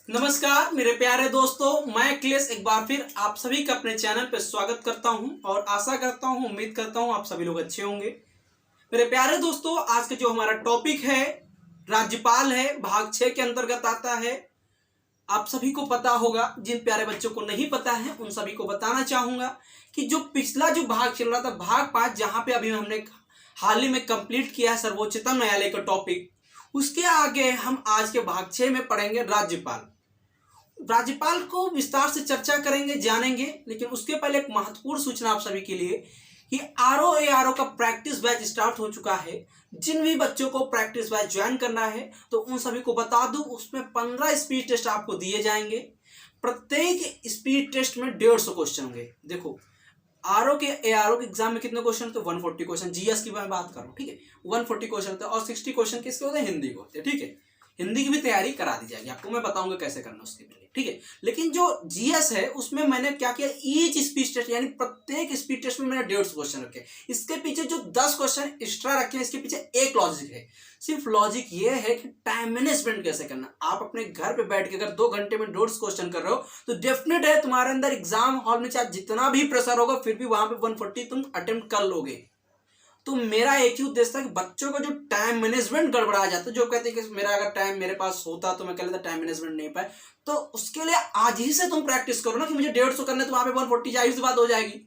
नमस्कार मेरे प्यारे दोस्तों, मैं अखिलेश एक बार फिर आप सभी का अपने चैनल पर स्वागत करता हूं और आशा करता हूं, उम्मीद करता हूं आप सभी लोग अच्छे होंगे। मेरे प्यारे दोस्तों, आज का जो हमारा टॉपिक है राज्यपाल है, भाग 6 के अंतर्गत आता है। आप सभी को पता होगा, जिन प्यारे बच्चों को नहीं पता है उन सभी को बताना चाहूंगा कि जो पिछला जो भाग चल रहा था भाग 5, जहां पे अभी हमने हाल ही में कंप्लीट किया है सर्वोच्चतम न्यायालय का टॉपिक, उसके आगे हम आज के भाग 6 में पढ़ेंगे राज्यपाल। राज्यपाल को विस्तार से चर्चा करेंगे, जानेंगे, लेकिन उसके पहले एक महत्वपूर्ण सूचना आप सभी के लिए कि आरओ का प्रैक्टिस बैच स्टार्ट हो चुका है। जिन भी बच्चों को प्रैक्टिस बैच ज्वाइन करना है तो उन सभी को बता दूं, उसमें 15 स्पीड टेस्ट आपको दिए जाएंगे। प्रत्येक स्पीड टेस्ट में 150 क्वेश्चन होंगे। देखो, आरओ के एग्जाम में कितने क्वेश्चन होते हैं? 140 क्वेश्चन। जीएस की मैं बात कर रहा हूँ, ठीक है, 140 क्वेश्चन होते हैं और 60 क्वेश्चन किसके होते हैं? हिंदी के होते हैं, ठीक है। हिंदी की भी तैयारी करा दी जाएगी आपको, मैं बताऊंगा कैसे करना उसके लिए, ठीक है। लेकिन जो जीएस है उसमें मैंने क्या किया, ईच स्पीड टेस्ट यानी प्रत्येक स्पीड टेस्ट में मैंने 150 क्वेश्चन रखे। इसके पीछे जो 10 क्वेश्चन एक्स्ट्रा रखे हैं, इसके पीछे एक लॉजिक है। सिर्फ लॉजिक ये है कि टाइम मैनेजमेंट कैसे करना। आप अपने घर पे बैठ के अगर 2 घंटे में 150 क्वेश्चन कर रहे हो तो डेफिनेट है तुम्हारे अंदर एग्जाम हॉल में चाहे जितना भी प्रेशर होगा फिर भी वहां पे 140 तुम अटेम्प्ट कर लोगे। तो मेरा एक ही उद्देश्य था कि बच्चों का जो टाइम मैनेजमेंट गड़बड़ा जाता है, जो कहते हैं कि मेरा अगर टाइम मेरे पास होता तो मैं कह लेता, टाइम मैनेजमेंट नहीं पाए, तो उसके लिए आज ही से तुम प्रैक्टिस करो ना कि मुझे 150 करने, तो वहां पे 140 जाहिर सी बात हो जाएगी।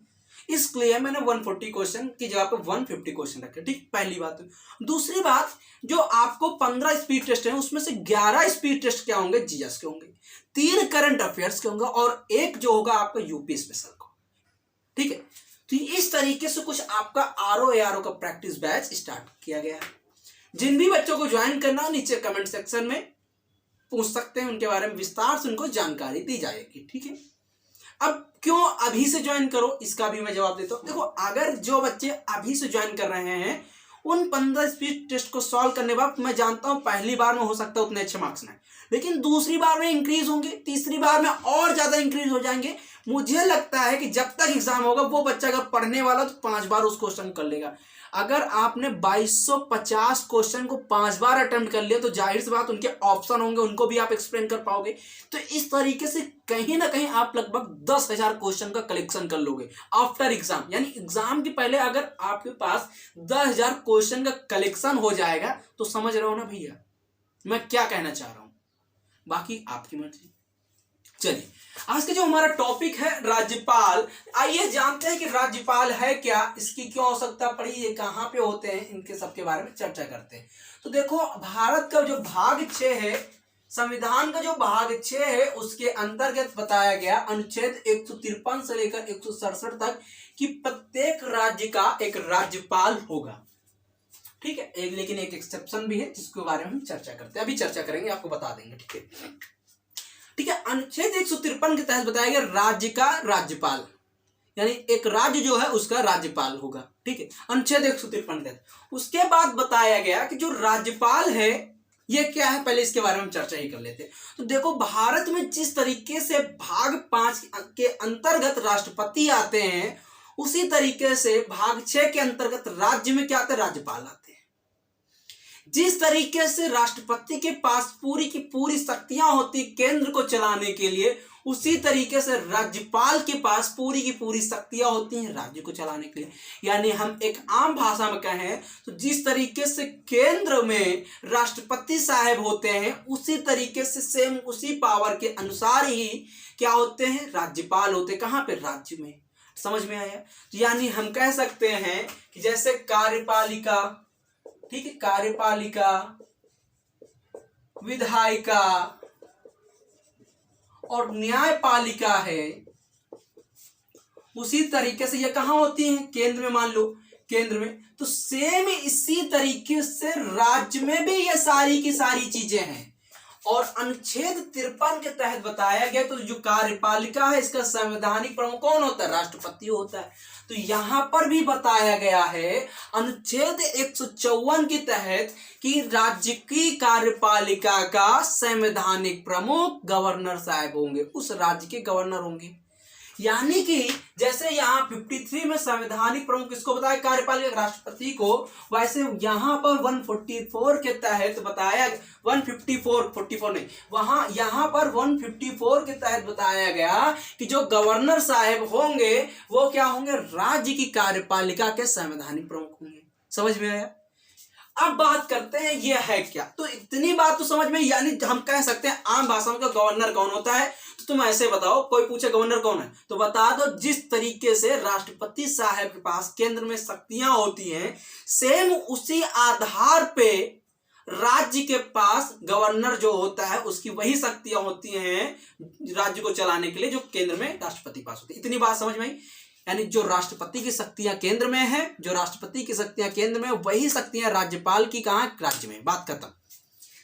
इसलिए मैंने 140 क्वेश्चन की जगह पे 150 क्वेश्चन रखे, ठीक, पहली बात। दूसरी बात, जो आपको 15 स्पीड टेस्ट है उसमें से 11 स्पीड टेस्ट क्या होंगे? जीएस के होंगे, 3 करंट अफेयर्स के होंगे और एक जो होगा आपका यूपी स्पेशल का, ठीक है। तो इस तरीके से कुछ आपका आरओ का प्रैक्टिस बैच स्टार्ट किया गया है। जिन भी बच्चों को ज्वाइन करना, नीचे कमेंट सेक्शन में पूछ सकते हैं, उनके बारे में विस्तार से उनको जानकारी दी जाएगी, ठीक है। अब क्यों अभी से ज्वाइन करो, इसका भी मैं जवाब देता हूं। देखो, अगर जो बच्चे अभी से ज्वाइन कर रहे हैं उन 15 स्पीड टेस्ट को सॉल्व करने के बाद, मैं जानता हूं पहली बार में हो सकता है उतने अच्छे मार्क्स ना, लेकिन दूसरी बार में इंक्रीज होंगे, तीसरी बार में और ज्यादा इंक्रीज हो जाएंगे। मुझे लगता है कि जब तक एग्जाम होगा वो बच्चा अगर पढ़ने वाला तो 5 बार उस क्वेश्चन कर लेगा। अगर आपने 2250 क्वेश्चन को 5 बार अटेम्प्ट कर लिया तो जाहिर सी बात उनके ऑप्शन होंगे, उनको भी आप एक्सप्लेन कर पाओगे। तो इस तरीके से कहीं ना कहीं आप लगभग 10,000 क्वेश्चन का कलेक्शन कर लोगे आफ्टर एग्जाम। यानी एग्जाम के पहले अगर आपके पास 10,000 क्वेश्चन का कलेक्शन हो जाएगा तो समझ रहे हो ना भैया मैं क्या कहना चाह रहा हूं। बाकी आपकी मर्जी। चलिए, आज का जो हमारा टॉपिक है राज्यपाल, आइए जानते हैं कि राज्यपाल है क्या, इसकी क्यों आवश्यकता पड़ी, ये कहां पे होते हैं, इनके सबके बारे में चर्चा करते हैं। तो देखो, भारत का जो भाग 6 है, संविधान का जो भाग 6 है, उसके अंतर्गत बताया गया अनुच्छेद 153 से लेकर 167 तक कि प्रत्येक राज्य का एक राज्यपाल होगा, ठीक है। लेकिन एक एक्सेप्शन भी है जिसके बारे में हम चर्चा करते हैं, अभी चर्चा करेंगे, आपको बता देंगे, ठीक है, ठीक है। अनुच्छेद 153 के तहत बताया गया राज्य का राज्यपाल, यानी एक राज्य जो है उसका राज्यपाल होगा, ठीक है, अनुच्छेद 153 के तहत। उसके बाद बताया गया कि जो राज्यपाल है ये क्या है, पहले इसके बारे में चर्चा ही कर लेते हैं। तो देखो, भारत में जिस तरीके से भाग 5 के अंतर्गत राष्ट्रपति आते हैं, उसी तरीके से भाग 6 के अंतर्गत राज्य में क्या आते हैं? राज्यपाल आते हैं। जिस तरीके से राष्ट्रपति के पास पूरी की पूरी शक्तियां होती केंद्र को चलाने के लिए, उसी तरीके से राज्यपाल के पास पूरी की पूरी शक्तियां होती हैं राज्य को चलाने के लिए। यानी हम एक आम भाषा में कहें तो जिस तरीके से केंद्र में राष्ट्रपति साहब होते हैं, उसी तरीके से सेम उसी पावर के अनुसार ही क्या होते हैं? राज्यपाल होते हैं। कहां पे? राज्य में। समझ में आया? यानी हम कह सकते हैं कि जैसे कार्यपालिका, ठीक है, कार्यपालिका, विधायिका और न्यायपालिका है, उसी तरीके से ये कहां होती हैं? केंद्र में। मान लो केंद्र में, तो सेम इसी तरीके से राज्य में भी ये सारी की सारी चीजें हैं। और अनुच्छेद 53 के तहत बताया गया, तो जो कार्यपालिका है इसका संवैधानिक प्रमुख कौन होता है? राष्ट्रपति होता है। तो यहां पर भी बताया गया है अनुच्छेद 154 के तहत कि राज्य की कार्यपालिका का संवैधानिक प्रमुख गवर्नर साहब होंगे, उस राज्य के गवर्नर होंगे। यानी कि जैसे यहाँ 53 में संवैधानिक प्रमुख किसको बताया, कार्यपालिका राष्ट्रपति को, वैसे यहाँ पर 144 के तहत बताया, 154 नहीं, वहां यहाँ पर 154 के तहत बताया गया कि जो गवर्नर साहब होंगे वो क्या होंगे, राज्य की कार्यपालिका के संवैधानिक प्रमुख होंगे। समझ में आया? अब बात करते हैं ये है क्या। तो इतनी बात तो समझ में, यानी हम कह सकते हैं आम भाषा में गवर्नर कौन होता है। तो तुम ऐसे बताओ, कोई पूछे गवर्नर कौन है तो बता दो, जिस तरीके से राष्ट्रपति साहब के पास केंद्र में शक्तियां होती हैं, सेम उसी आधार पे राज्य के पास गवर्नर जो होता है उसकी वही शक्तियां होती हैं राज्य को चलाने के लिए जो केंद्र में राष्ट्रपति पास होती है। इतनी बात समझ में आई? यानी जो राष्ट्रपति की शक्तियां केंद्र में है, जो राष्ट्रपति की शक्तियां केंद्र में, वही शक्तियां राज्यपाल की कहां, राज्य में। बात खत्म।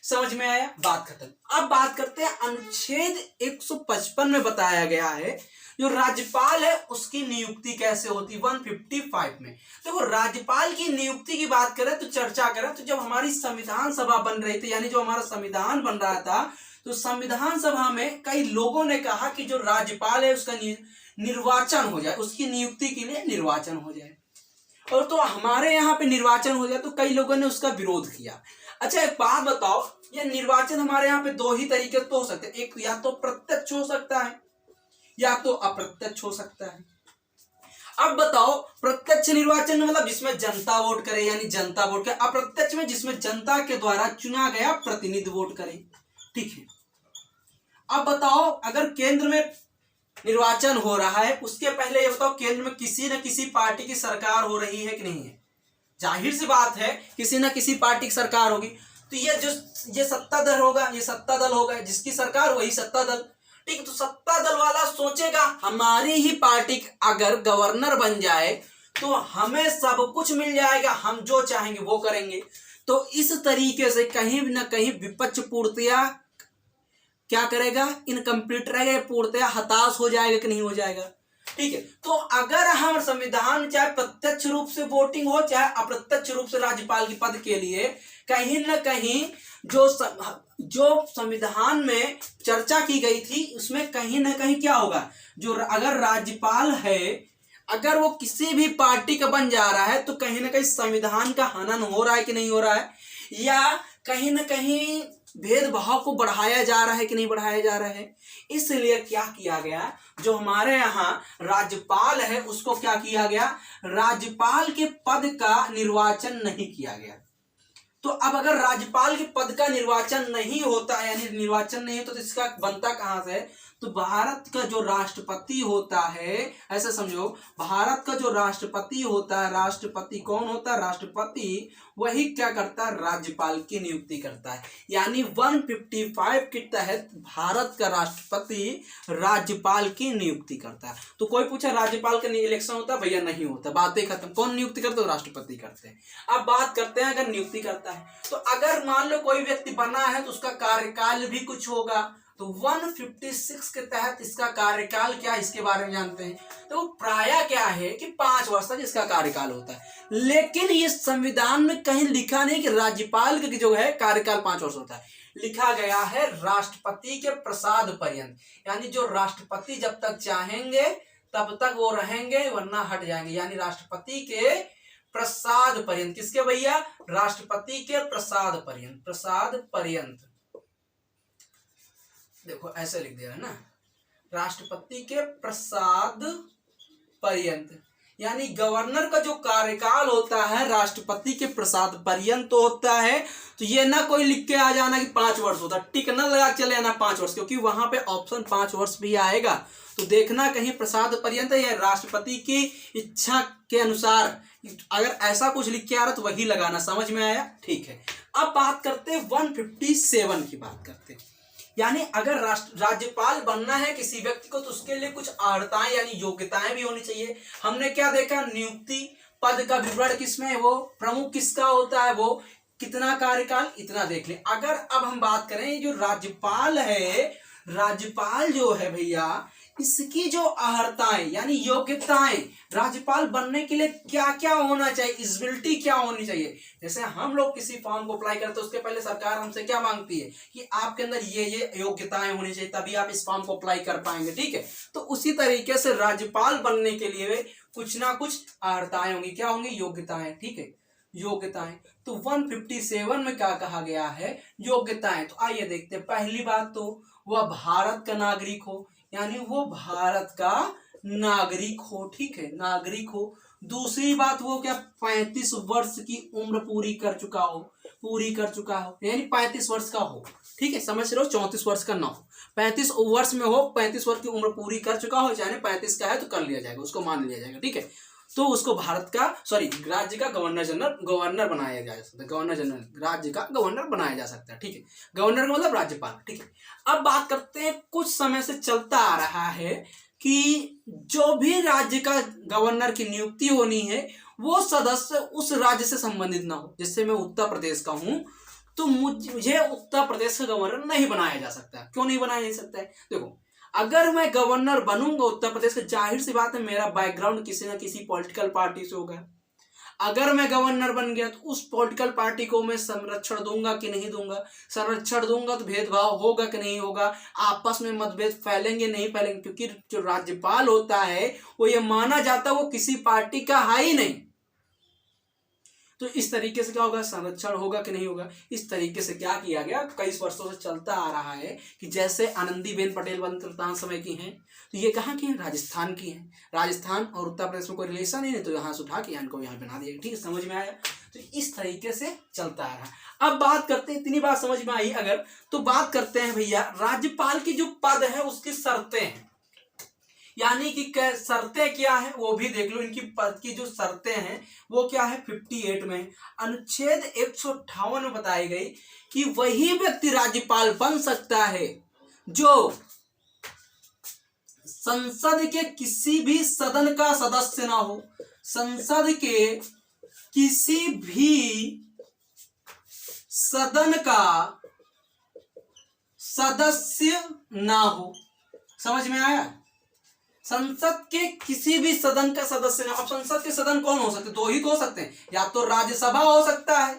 समझ में आया? बात खत्म। अब बात करते हैं अनुच्छेद 155 में बताया गया है जो राज्यपाल है उसकी नियुक्ति कैसे होती, 155 में। देखो राज्यपाल की नियुक्ति की बात करें तो चर्चा करें तो जब हमारी संविधान सभा बन रही थी, यानी जो हमारा संविधान बन रहा था, तो संविधान सभा में कई लोगों ने कहा कि जो राज्यपाल है उसका निर्वाचन हो जाए, उसकी नियुक्ति के लिए निर्वाचन हो जाए। और तो हमारे यहाँ पे निर्वाचन हो जाए तो कई लोगों ने उसका विरोध किया। अच्छा एक बात बताओ, ये निर्वाचन हमारे यहाँ पे दो ही तरीके तो हो सकते हैं, एक या तो प्रत्यक्ष हो सकता है या तो अप्रत्यक्ष हो सकता है। अब बताओ, प्रत्यक्ष निर्वाचन में मतलब जिसमें जनता वोट करे, यानी जनता वोट करे। अप्रत्यक्ष में जिसमें जनता के द्वारा चुना गया प्रतिनिधि वोट करे। ठीक है। अब बताओ, अगर केंद्र में निर्वाचन हो रहा है, उसके पहले ये बताओ केंद्र में किसी न किसी पार्टी की सरकार हो रही है कि नहीं है? जाहिर सी बात है किसी न किसी पार्टी की सरकार होगी। तो ये सत्ता दल होगा, ये सत्ता दल होगा, जिसकी सरकार वही सत्ता दल। ठीक, तो सत्ता दल वाला सोचेगा हमारी ही पार्टी अगर गवर्नर बन जाए तो हमें सब कुछ मिल जाएगा, हम जो चाहेंगे वो करेंगे। तो इस तरीके से कहीं न कहीं विपक्ष पूर्णतया क्या करेगा, इनकम्प्लीट रहेगा, पूर्णतया हताश हो जाएगा कि नहीं हो जाएगा। ठीक है। तो अगर हम संविधान चाहे प्रत्यक्ष रूप से वोटिंग हो चाहे अप्रत्यक्ष रूप से राज्यपाल के पद के लिए, कहीं न कहीं जो संविधान में चर्चा की गई थी उसमें कहीं ना कहीं क्या होगा, जो अगर राज्यपाल है अगर वो किसी भी पार्टी का बन जा रहा है तो कहीं ना कहीं संविधान का हनन हो रहा है कि नहीं हो रहा है, या कहीं ना कहीं भेदभाव को बढ़ाया जा रहा है कि नहीं बढ़ाया जा रहा है। इसलिए क्या किया गया, जो हमारे यहाँ राज्यपाल है उसको क्या किया गया, राज्यपाल के पद का निर्वाचन नहीं किया गया। तो अब अगर राज्यपाल के पद का निर्वाचन नहीं होता है, यानी निर्वाचन नहीं होता, तो इसका बनता कहां से है, तो भारत का जो राष्ट्रपति होता है, ऐसे समझो, भारत का जो राष्ट्रपति होता है, राष्ट्रपति कौन होता है, राष्ट्रपति वही क्या करता है, राज्यपाल की नियुक्ति करता है। यानी 155 के तहत भारत का राष्ट्रपति राज्यपाल की नियुक्ति करता है। तो कोई पूछा राज्यपाल का इलेक्शन होता है, भैया नहीं होता, बातें खत्म। कौन नियुक्ति करता है, राष्ट्रपति करते हैं। अब बात करते हैं अगर नियुक्ति करता है तो अगर मान लो कोई व्यक्ति बना है तो उसका कार्यकाल भी कुछ होगा। तो 156 के तहत इसका कार्यकाल क्या है, इसके बारे में जानते हैं। तो प्राय क्या है कि 5 वर्ष तक इसका कार्यकाल होता है, लेकिन ये संविधान में कहीं लिखा नहीं कि राज्यपाल का जो है कार्यकाल 5 वर्ष होता है। लिखा गया है राष्ट्रपति के प्रसाद पर्यंत, यानी जो राष्ट्रपति जब तक चाहेंगे तब तक वो रहेंगे, वरना हट जाएंगे। यानी राष्ट्रपति के प्रसाद पर्यंत, किसके भैया, राष्ट्रपति के प्रसाद पर्यंत, प्रसाद पर्यंत। देखो ऐसे लिख दिया है ना, राष्ट्रपति के प्रसाद पर्यंत, यानी गवर्नर का जो कार्यकाल होता है राष्ट्रपति के प्रसाद पर्यंत तो होता है। तो ये ना कोई लिख के आ जाना कि 5 वर्ष होता, टिक ना लगा चले आना 5 वर्ष, क्योंकि वहां पे ऑप्शन 5 वर्ष भी आएगा। तो देखना कहीं प्रसाद पर्यंत है, राष्ट्रपति की इच्छा के अनुसार अगर ऐसा कुछ लिख के आ रहा तो वही लगाना। समझ में आया? ठीक है। अब बात करते हैं 157 की बात करते हैं। यानी अगर राज्यपाल बनना है किसी व्यक्ति को तो उसके लिए कुछ अर्हताएं यानी योग्यताएं भी होनी चाहिए। हमने क्या देखा, नियुक्ति, पद का विवरण किसमें है, वो प्रमुख किसका होता है, वो कितना कार्यकाल, इतना देख ले। अगर अब हम बात करें जो राज्यपाल है, राज्यपाल जो है भैया, इसकी जो अर्हताएं यानी योग्यताएं, राज्यपाल बनने के लिए क्या क्या होना चाहिए, एलिजिबिलिटी क्या होनी चाहिए। जैसे हम लोग किसी फॉर्म को अप्लाई करते हैं, उसके पहले सरकार हमसे क्या मांगती है कि आपके अंदर ये योग्यताएं होनी चाहिए, तभी आप इस फॉर्म को अप्लाई कर पाएंगे, ठीक है। तो उसी तरीके से राज्यपाल बनने के लिए कुछ ना कुछ अर्हताएं होंगी। क्या होंगी? योग्यताएं, ठीक है, योग्यताएं। तो 157 में क्या कहा गया है? योग्यताएं। तो आइए देखते हैं। पहली बात तो वह भारत का नागरिक हो, यानी वो भारत का नागरिक हो, ठीक है, नागरिक हो। दूसरी बात वो क्या? 35 वर्ष की उम्र पूरी कर चुका हो, यानी 35 वर्ष का हो, ठीक है, समझ रहे हो, 34 वर्ष का ना हो, 35 वर्ष में हो, 35 वर्ष की उम्र पूरी कर चुका हो, यानी 35 का है तो कर लिया जाएगा, उसको मान लिया जाएगा, ठीक है। तो उसको भारत का राज्य का गवर्नर बनाया जा सकता है, गवर्नर जनरल, राज्य का गवर्नर बनाया जा सकता है, ठीक है। गवर्नर का मतलब राज्यपाल, ठीक है। अब बात करते हैं, कुछ समय से चलता आ रहा है कि जो भी राज्य का गवर्नर की नियुक्ति होनी है वो सदस्य उस राज्य से संबंधित ना हो। जैसे मैं उत्तर प्रदेश का हूं तो मुझे उत्तर प्रदेश का गवर्नर नहीं बनाया जा सकता। क्यों नहीं बनाया जा सकता है? देखो, अगर मैं गवर्नर बनूंगा उत्तर प्रदेश का, जाहिर सी बात है मेरा बैकग्राउंड किसी ना किसी पॉलिटिकल पार्टी से होगा। अगर मैं गवर्नर बन गया तो उस पॉलिटिकल पार्टी को मैं संरक्षण दूंगा कि नहीं दूंगा? संरक्षण दूंगा तो भेदभाव होगा कि नहीं होगा? आपस में मतभेद फैलेंगे नहीं फैलेंगे? क्योंकि जो राज्यपाल होता है वो ये माना जाता है वो किसी पार्टी का है ही नहीं। तो इस तरीके से क्या होगा? संरक्षण होगा कि नहीं होगा? इस तरीके से क्या किया गया, कई वर्षों से चलता आ रहा है कि जैसे आनंदीबेन पटेल स्वतंत्रता समय की हैं, तो ये कहाँ की हैं? राजस्थान की हैं। राजस्थान और उत्तर प्रदेश में कोई रिलेशन ही नहीं, तो यहाँ से उठा के इनको यहाँ बना दिया, ठीक है, समझ में आया। तो इस तरीके से चलता आ रहा है। अब बात करते हैं, इतनी बात समझ में आई अगर, तो बात करते हैं भैया राज्यपाल की जो पद है उसकी शर्तें हैं, यानी कि शर्तें क्या है वो भी देख लो। इनकी पद की जो शर्तें हैं वो क्या है? 58 में अनुच्छेद 158 में बताई गई कि वही व्यक्ति राज्यपाल बन सकता है जो संसद के किसी भी सदन का सदस्य ना हो, संसद के किसी भी सदन का सदस्य ना हो। समझ में आया? संसद के किसी भी सदन का सदस्य ना। अब संसद के सदन कौन हो सकते? दो ही तो हो सकते हैं, या तो राज्यसभा हो सकता है,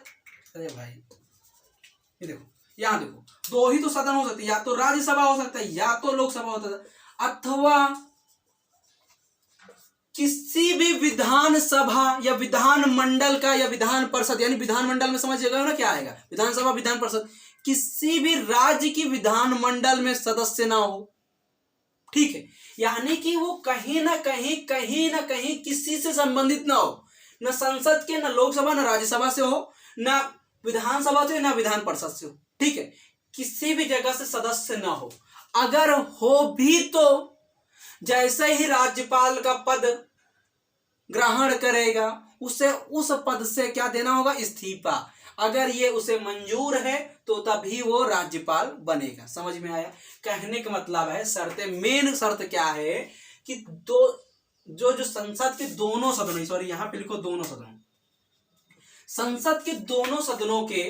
अरे भाई ये देखो, यहां देखो, दो ही तो सदन हो सकते हैं, या तो राज्यसभा हो सकता है या तो लोकसभा होता है, अथवा किसी भी विधानसभा या विधान मंडल का या विधान परिषद, यानी विधान मंडल में समझिएगा ना क्या आएगा, विधानसभा विधान परिषद, किसी भी राज्य की विधान मंडल में सदस्य ना हो, ठीक है। यानी कि वो कहीं ना कहीं किसी से संबंधित ना हो, न संसद के, न लोकसभा, न राज्यसभा से हो, न विधानसभा से, न विधान परिषद से हो, ठीक है, किसी भी जगह से सदस्य ना हो। अगर हो भी तो जैसे ही राज्यपाल का पद ग्रहण करेगा उसे उस पद से क्या देना होगा? इस्तीफा। अगर ये उसे मंजूर है तो तभी वो राज्यपाल बनेगा। समझ में आया? कहने का मतलब है शर्तें, मेन शर्त क्या है कि जो संसद के दोनों सदनों, सॉरी यहाँ पे लिखो दोनों सदनों, संसद के दोनों सदनों के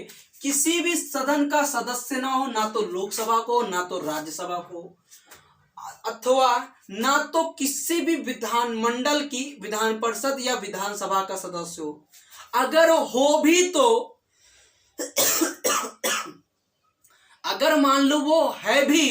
किसी भी सदन का सदस्य ना हो, ना तो लोकसभा को ना तो राज्यसभा को, अथवा ना तो किसी भी विधान मंडल की विधान परिषद या विधानसभा का सदस्य हो। अगर हो भी तो अगर मान लो वो है भी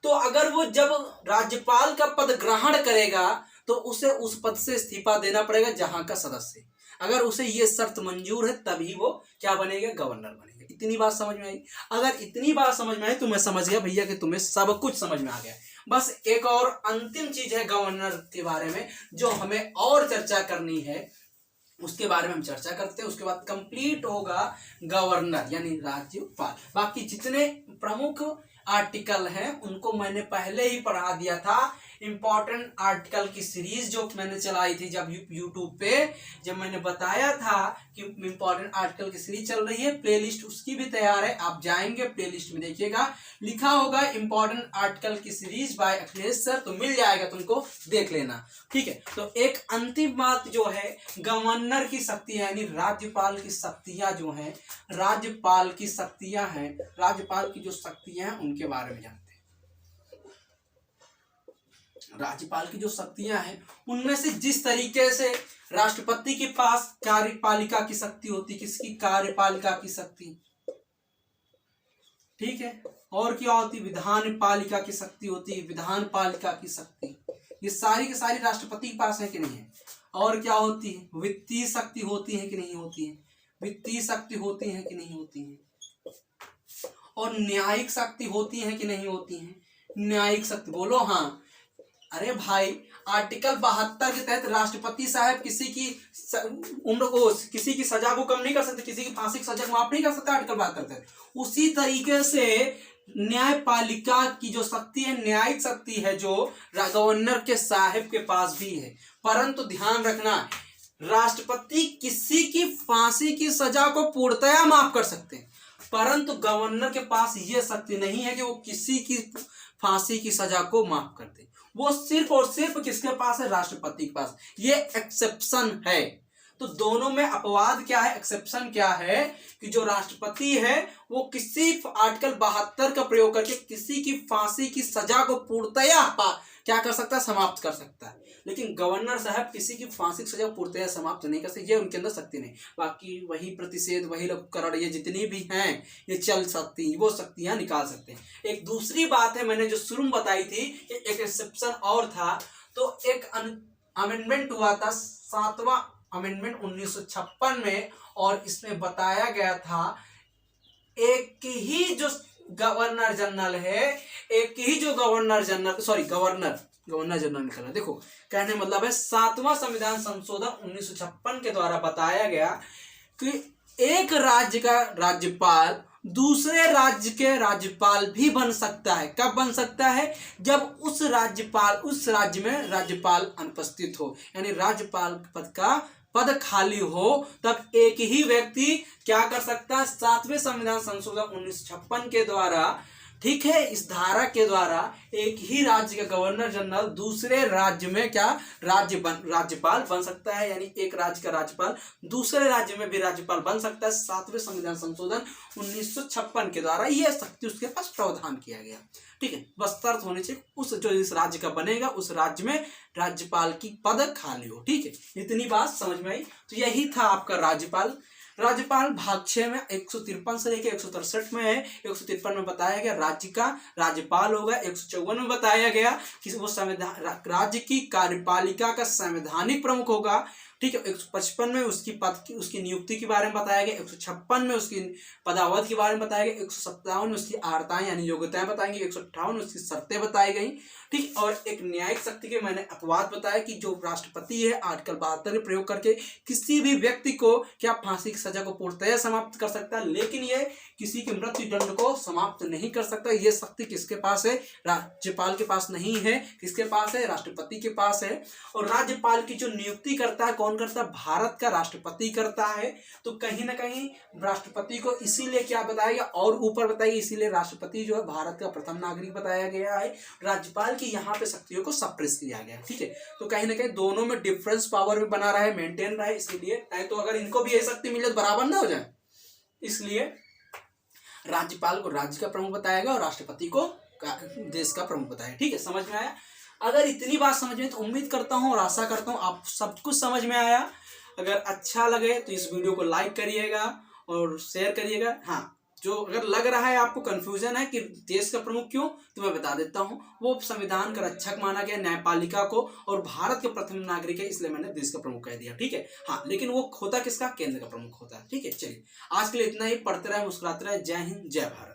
तो अगर वो जब राज्यपाल का पद ग्रहण करेगा तो उसे उस पद से इस्तीफा देना पड़ेगा जहां का सदस्य। अगर उसे ये शर्त मंजूर है तभी वो क्या बनेगा? गवर्नर बनेगा। इतनी बात समझ में आई? अगर इतनी बात समझ में आई तो मैं समझ गया भैया कि तुम्हें सब कुछ समझ में आ गया। बस एक और अंतिम चीज है गवर्नर के बारे में जो हमें और चर्चा करनी है, उसके बारे में हम चर्चा करते हैं। उसके बाद कंप्लीट होगा गवर्नर यानी राज्यपाल। बाकी जितने प्रमुख आर्टिकल हैं उनको मैंने पहले ही पढ़ा दिया था। इंपॉर्टेंट आर्टिकल की सीरीज जो मैंने चलाई थी जब यूट्यूब पे, जब मैंने बताया था कि इंपॉर्टेंट आर्टिकल की सीरीज चल रही है, प्लेलिस्ट उसकी भी तैयार है, आप जाएंगे प्लेलिस्ट में देखिएगा, लिखा होगा इंपॉर्टेंट आर्टिकल की सीरीज बाय अखिलेश सर, तो मिल जाएगा, तुमको देख लेना, ठीक है। तो एक अंतिम बात जो है गवर्नर की शक्तियां यानी राज्यपाल की शक्तियां जो हैं, राज्यपाल की शक्तियां हैं, राज्यपाल की जो शक्तियां हैं उनके बारे में जानते हैं। राज्यपाल की जो शक्तियां हैं उनमें से जिस तरीके से राष्ट्रपति के पास कार्यपालिका की शक्ति होती, किसकी? कार्यपालिका की शक्ति, ठीक है। और क्या होती? विधान पालिका की शक्ति होती है, विधान पालिका की शक्ति। ये सारी की सारी राष्ट्रपति के पास है कि नहीं है? और क्या होती है? वित्तीय शक्ति होती है कि नहीं होती है? वित्तीय शक्ति होती है कि नहीं होती है? और न्यायिक शक्ति होती है कि नहीं होती है? न्यायिक शक्ति, बोलो हाँ। अरे भाई, आर्टिकल 72 के तहत राष्ट्रपति साहब किसी की उम्र को, किसी की सजा को कम नहीं कर सकते, किसी की फांसी की सजा को माफ नहीं कर सकते आर्टिकल 72 के तहत। उसी तरीके से न्यायपालिका की जो शक्ति है, न्यायिक शक्ति है, जो गवर्नर के साहब के पास भी है। परंतु ध्यान रखना, राष्ट्रपति किसी की फांसी की सजा को पूर्णतया माफ कर सकते हैं, परंतु गवर्नर के पास यह शक्ति नहीं है कि वो किसी की फांसी की सजा को माफ कर दे। वो सिर्फ और सिर्फ किसके पास है? राष्ट्रपति के पास। ये एक्सेप्शन है। तो दोनों में अपवाद क्या है, एक्सेप्शन क्या है कि जो राष्ट्रपति है वो किसी आर्टिकल 72 का प्रयोग करके किसी की फांसी की सजा को पूर्णतया क्या कर सकता है? समाप्त कर सकता है। लेकिन गवर्नर साहब किसी की फांसी की सजा पूर्णतया समाप्त नहीं कर सकते, ये उनके अंदर शक्ति नहीं। बाकी वही प्रतिषेध, वही लघुकरण, ये जितनी भी हैं ये चल सकती हैं, वो शक्तियां निकाल सकते हैं। एक दूसरी बात है, मैंने जो शुरू में बताई थी, एक एक्सेप्शन और था। तो एक अमेंडमेंट हुआ था, 7वां अमेंडमेंट 1956 में, और इसमें बताया गया था एक ही जो गवर्नर जनरल है, एक ही जो गवर्नर जनरल निकला। देखो, कहने मतलब है 7वां संविधान संशोधन 1956 के द्वारा बताया गया कि एक राज्य का राज्यपाल दूसरे राज्य के राज्यपाल भी बन सकता है। कब बन सकता है? जब उस राज्य में राज्यपाल अनुपस्थित हो, यानी राज्यपाल पद का पद खाली हो, तब एक ही व्यक्ति क्या कर सकता है? 7वें संविधान संशोधन 1956 के द्वारा, ठीक है, इस धारा के द्वारा एक ही राज्य का गवर्नर जनरल दूसरे राज्य में क्या राज्यपाल बन सकता है, यानी एक राज्य का राज्यपाल दूसरे राज्य में भी राज्यपाल बन सकता है। 7वें संविधान संशोधन 1956 के द्वारा यह शक्ति उसके पास प्रावधान किया गया, ठीक है। बस शर्त होनी चाहिए उस जो इस राज्य का बनेगा उस राज्य में राज्यपाल की पद खाली हो, ठीक है। इतनी बात समझ में आई। तो यही था आपका राज्यपाल। भाग 6 में 153 से लेकर 163 में है। 153 में बताया गया राज्य का राज्यपाल होगा। 154 में बताया गया कि वो राज्य की कार्यपालिका का संवैधानिक प्रमुख होगा, ठीक है। 155 में उसकी नियुक्ति के बारे में बताया गया। 156 में उसकी पदावधि के बारे में बताया गया। 157 में उसकी अर्हताएं यानी योग्यताएं बताएंगे। 158 में उसकी शर्तें बताई गई, ठीक। और एक न्यायिक शक्ति के मैंने अपवाद बताया कि जो राष्ट्रपति है आर्टिकल 72 के प्रयोग करके किसी भी व्यक्ति को क्या फांसी की सजा को पूर्णतया समाप्त कर सकता है, लेकिन ये किसी के मृत्यु दंड को समाप्त नहीं कर सकता। ये शक्ति किसके पास है? राज्यपाल के पास नहीं है। किसके पास है? राष्ट्रपति के पास है। और राज्यपाल की जो नियुक्ति करता है कौन करता है? भारत का राष्ट्रपति करता है। तो कहीं ना कहीं राष्ट्रपति को इसीलिए क्या बताया गया और ऊपर बताया, इसीलिए राष्ट्रपति जो है भारत का प्रथम नागरिक बताया गया है। राज्यपाल की यहाँ पे शक्तियों को सप्रेस किया गया, ठीक है। तो कहीं ना कहीं दोनों में डिफरेंस पावर भी बना रहा है, मेंटेन रहा है, इसलिए नहीं तो अगर इनको भी ये शक्ति मिले तो बराबर ना हो जाए। इसलिए राज्यपाल को राज्य का प्रमुख बताया गया और राष्ट्रपति को देश का प्रमुख बताया, ठीक है। समझ में आया? अगर इतनी बात समझ में तो उम्मीद करता हूँ और आशा करता हूँ आप सब कुछ समझ में आया। अगर अच्छा लगे तो इस वीडियो को लाइक करिएगा और शेयर करिएगा। हाँ, जो अगर लग रहा है आपको कंफ्यूजन है कि देश का प्रमुख क्यों, तो मैं बता देता हूँ, वो संविधान का रक्षक माना गया न्यायपालिका को और भारत के प्रथम नागरिक है, इसलिए मैंने देश का प्रमुख कह दिया, ठीक है। हाँ, लेकिन वो होता किसका? केंद्र का प्रमुख होता है, ठीक है। चलिए, आज के लिए इतना ही। पढ़ते रहे, मुस्कुराते रहे। जय हिंद, जय भारत।